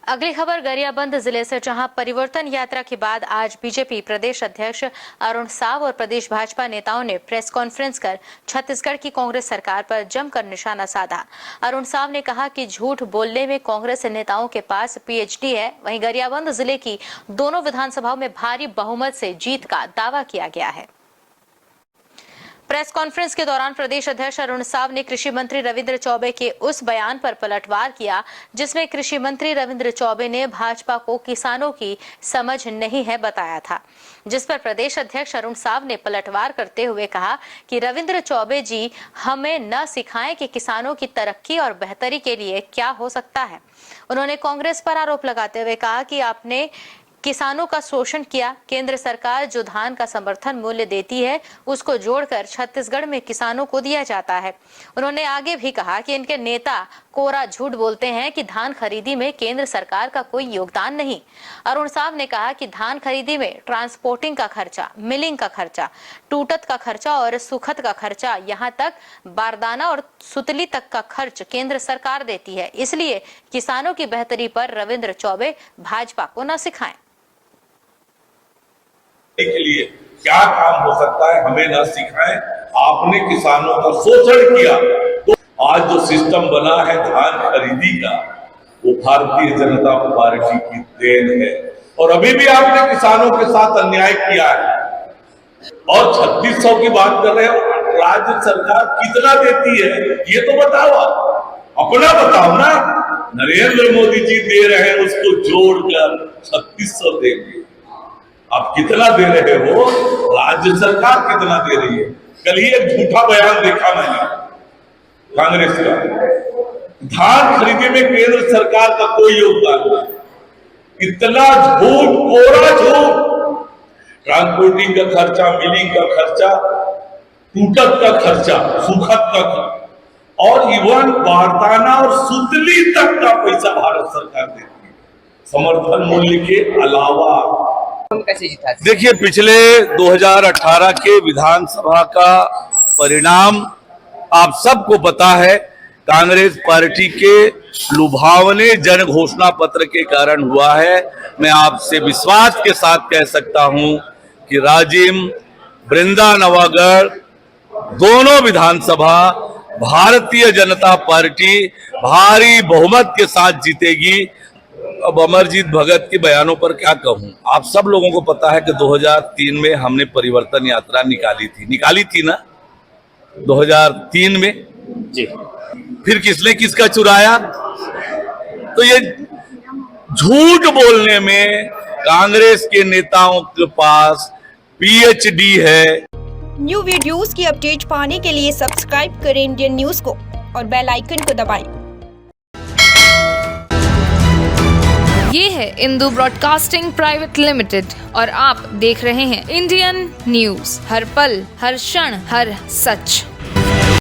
अगली खबर गरियाबंद जिले से, जहां परिवर्तन यात्रा के बाद आज बीजेपी प्रदेश अध्यक्ष अरुण साव और प्रदेश भाजपा नेताओं ने प्रेस कॉन्फ्रेंस कर छत्तीसगढ़ की कांग्रेस सरकार पर जमकर निशाना साधा। अरुण साव ने कहा कि झूठ बोलने में कांग्रेस नेताओं के पास पीएचडी है। वहीं गरियाबंद जिले की दोनों विधानसभाओं में भारी बहुमत से जीत का दावा किया गया है। प्रेस कॉन्फ्रेंस के दौरान प्रदेश अध्यक्ष अरुण साव ने कृषि मंत्री रविंद्र चौबे के उस बयान पर पलटवार किया जिसमें कृषि मंत्री रविंद्र चौबे ने भाजपा को किसानों की समझ नहीं है बताया था, जिस पर प्रदेश अध्यक्ष अरुण साव ने पलटवार करते हुए कहा कि रविंद्र चौबे जी हमें न सिखाएं कि किसानों की तरक्की और बेहतरी के लिए क्या हो सकता है। उन्होंने कांग्रेस पर आरोप लगाते हुए कहा कि आपने किसानों का शोषण किया। केंद्र सरकार जो धान का समर्थन मूल्य देती है उसको जोड़कर छत्तीसगढ़ में किसानों को दिया जाता है। उन्होंने आगे भी कहा कि इनके नेता कोरा झूठ बोलते हैं कि धान खरीदी में केंद्र सरकार का कोई योगदान नहीं। अरुण साव ने कहा कि धान खरीदी में ट्रांसपोर्टिंग का खर्चा, मिलिंग का खर्चा, टूटत का खर्चा और सुखत का खर्चा, यहाँ तक बारदाना और सुतली तक का खर्च केंद्र सरकार देती है। इसलिए किसानों की बेहतरी पर रविंद्र चौबे भाजपा को न सिखाएं। के लिए क्या काम हो सकता है हमें न सिखाएं। आपने किसानों का शोषण किया तो आज जो सिस्टम बना है धान खरीदी का, वो भारतीय जनता पार्टी की देन है। और अभी भी आपने किसानों के साथ अन्याय किया है। और 3600 की बात कर रहे हो, राज्य सरकार कितना देती है ये तो बताओ, अपना बताओ ना। नरेंद्र मोदी जी दे रहे हैं, उसको जोड़कर 3600 देंगे। आप कितना दे रहे हो, राज्य सरकार कितना दे रही है। कल ही एक झूठा बयान देखा मैंने कांग्रेस का, धान खरीदी में केंद्र सरकार का कोई योगदान नहीं। इतना झूठ, कोरा झूठ। ट्रांसपोर्टिंग का खर्चा, मिलिंग का खर्चा, टूटक का खर्चा, सुखत का खर्चा और इवन बारदाना और सुतली तक का पैसा भारत सरकार देती है समर्थन मूल्य के अलावा। देखिए, पिछले 2018 के विधानसभा का परिणाम आप सबको पता है। कांग्रेस पार्टी के लुभावने जन घोषणा पत्र के कारण हुआ है। मैं आपसे विश्वास के साथ कह सकता हूं कि राजिम, वृंदा, नवागढ़ दोनों विधानसभा भारतीय जनता पार्टी भारी बहुमत के साथ जीतेगी। अब अमरजीत भगत के बयानों पर क्या कहूं। आप सब लोगों को पता है कि 2003 में हमने परिवर्तन यात्रा निकाली थी ना 2003 में जी। फिर किसने किसका चुराया। तो ये झूठ बोलने में कांग्रेस के नेताओं के पास पीएचडी है। न्यू वीडियोस की अपडेट पाने के लिए सब्सक्राइब करें इंडियन न्यूज को और बेल आइकन को दबाएं। ये है इंदू ब्रॉडकास्टिंग प्राइवेट लिमिटेड और आप देख रहे हैं इंडियन न्यूज, हर पल, हर क्षण, हर सच।